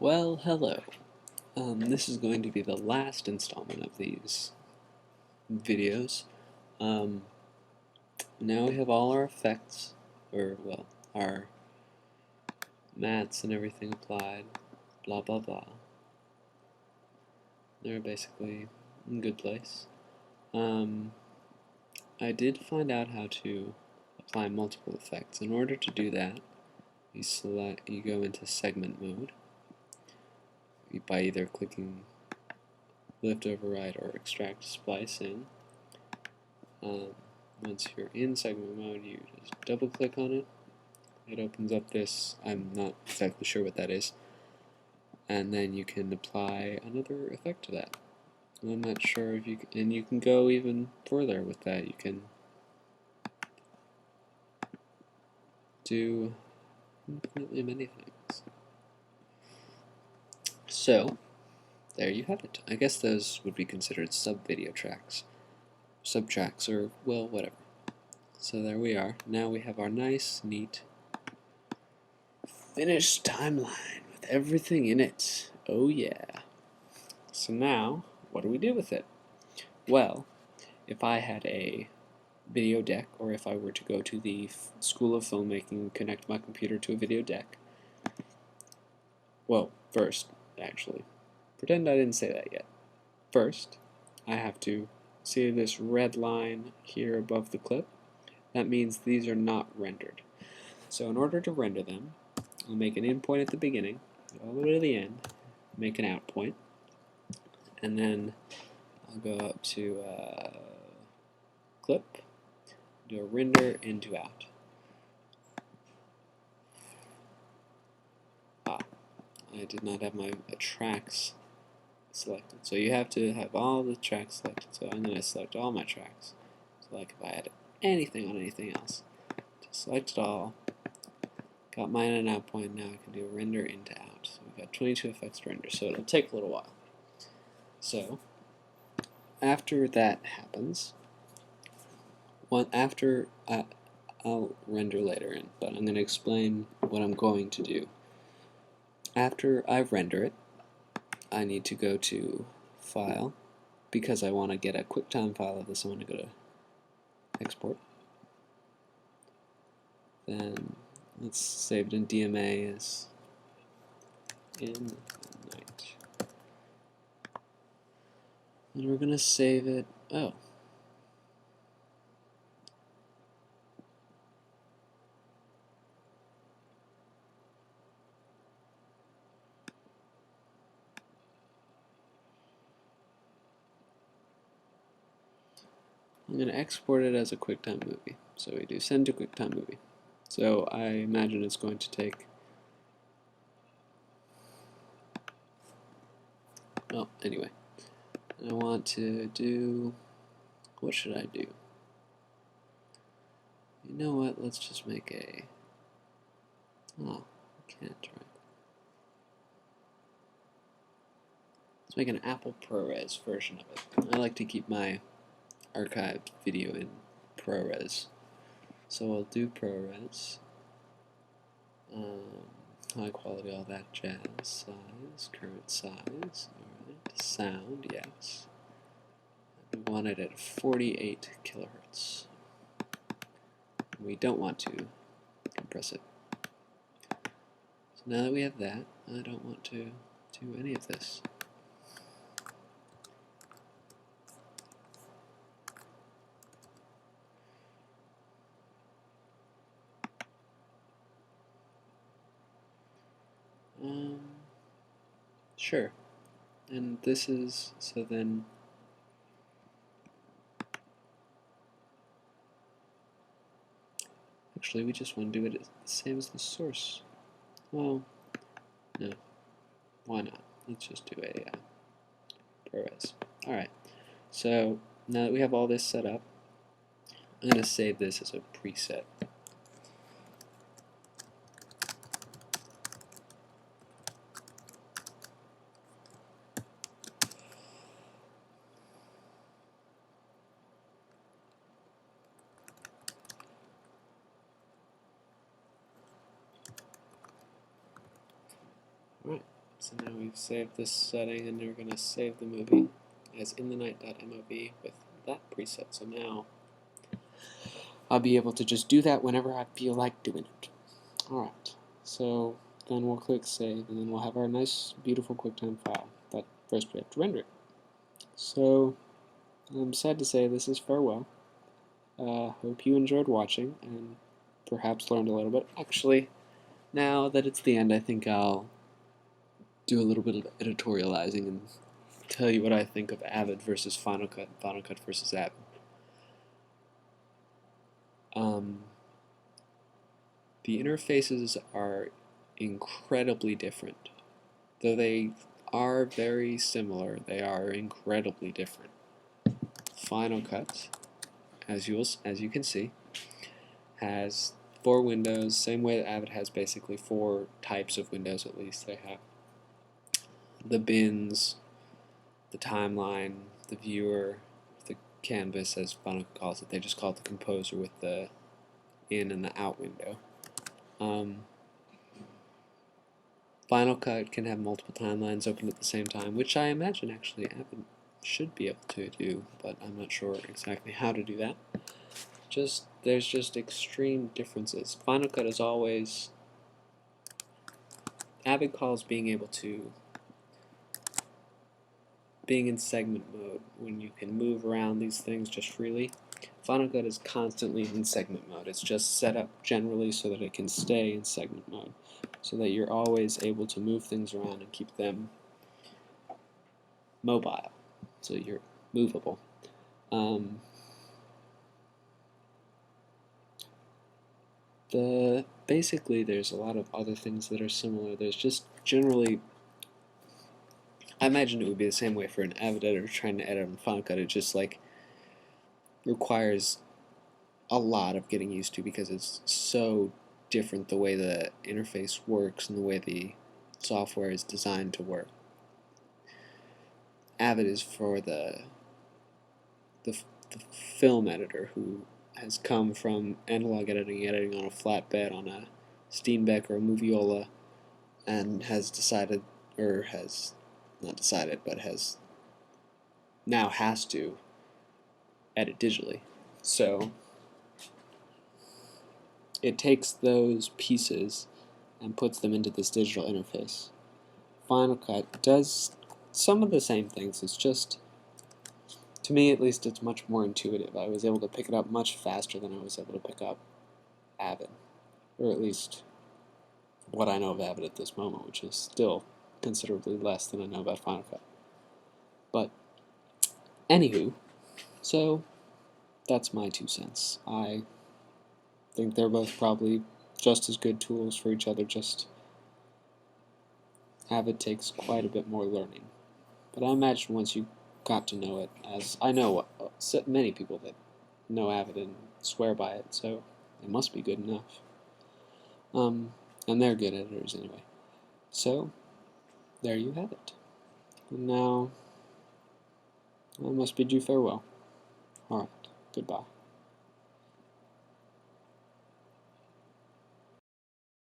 Well, hello. This is going to be the last installment of these videos. Um, Now we have all our effects, or, well, our mats and everything applied, blah blah blah. They're basically in a good place. I did find out how to apply multiple effects. In order to do that, you go into segment mode by either clicking lift override or extract splice in. Once you're in segment mode, you just double click on it. It opens up this, I'm not exactly sure what that is, and then you can apply another effect to that. I'm not sure if you can, and you can go even further with that. You can do infinitely many things. So, there you have it. I guess those would be considered sub-video tracks. Sub-tracks, or, well, whatever. So there we are. Now we have our nice, neat, finished timeline with everything in it. Oh yeah. So now, what do we do with it? Well, if I had a video deck, or if I were to go to the School of Filmmaking and connect my computer to a video deck, well, first, actually, pretend I didn't say that yet. First, I have to see this red line here above the clip. That means these are not rendered. So in order to render them, I'll make an in point at the beginning, all the way to the end, make an out point, and then I'll go up to clip, do a render into out. I did not have my tracks selected. So you have to have all the tracks selected. So I'm going to select all my tracks. So like if I had anything on anything else, just select it all. Got mine in an out point. Now I can do a render into out. So we've got 22 effects to render. So it'll take a little while. So after that happens, I'll render later in, but I'm going to explain what I'm going to do. After I render it, I need to go to File, because I want to get a QuickTime file of this. I want to go to Export. Then let's save it in DMA as in night. And we're going to save it. Oh. I'm going to export it as a QuickTime movie. So we do send to QuickTime movie. So I imagine it's going to take, well, anyway. I want to do, what should I do? You know what, let's just make a, oh, I can't, right? Let's make an Apple ProRes version of it. I like to keep my archived video in ProRes. So I'll do ProRes, high quality, all that jazz, size, current size, alright, sound, yes. We want it at 48 kilohertz. We don't want to compress it. So now that we have that, I don't want to do any of this. Sure. And this is, so then, actually we just want to do it the same as the source. Well, no. Why not? Let's just do a ProRes. Alright, so now that we have all this set up, I'm going to save this as a preset. Alright, So now we've saved this setting, and we're going to save the movie as inthenight.mov with that preset. So now I'll be able to just do that whenever I feel like doing it. Alright, so then we'll click save, and then we'll have our nice, beautiful QuickTime file. But first we have to render it. So I'm sad to say this is farewell. Hope you enjoyed watching and perhaps learned a little bit. Actually, now that it's the end, I think I'll do a little bit of editorializing and tell you what I think of Avid versus Final Cut, Final Cut versus Avid. The interfaces are incredibly different. Though they are very similar, they are incredibly different. Final Cut, as you can see, has 4 windows, same way that Avid has basically 4 types of windows at least. They have the bins, the timeline, the viewer, the canvas, as Final Cut calls it. They just call it the composer with the in and the out window. Final Cut can have multiple timelines open at the same time, which I imagine actually Avid should be able to do, but I'm not sure exactly how to do that. There's just extreme differences. Final Cut is always, Avid calls being able to, being in segment mode, when you can move around these things just freely. Final Cut is constantly in segment mode. It's just set up generally so that it can stay in segment mode, so that you're always able to move things around and keep them mobile, so you're movable. Basically, there's a lot of other things that are similar. There's just generally, I imagine it would be the same way for an Avid editor trying to edit on Final Cut. It just like requires a lot of getting used to because it's so different the way the interface works and the way the software is designed to work. Avid is for the film editor who has come from analog editing on a flatbed on a Steenbeck or a Moviola, and has decided, or has not decided, but now has to edit digitally. So it takes those pieces and puts them into this digital interface. Final Cut does some of the same things. It's just, to me at least, it's much more intuitive. I was able to pick it up much faster than I was able to pick up Avid, or at least what I know of Avid at this moment, which is still considerably less than I know about Final Cut. But anywho, so that's my 2 cents. I think they're both probably just as good tools for each other, just Avid takes quite a bit more learning. But I imagine once you got to know it, as I know many people that know Avid and swear by it, so it must be good enough. And they're good editors anyway. So, there you have it. And now, I must bid you farewell. Alright, goodbye.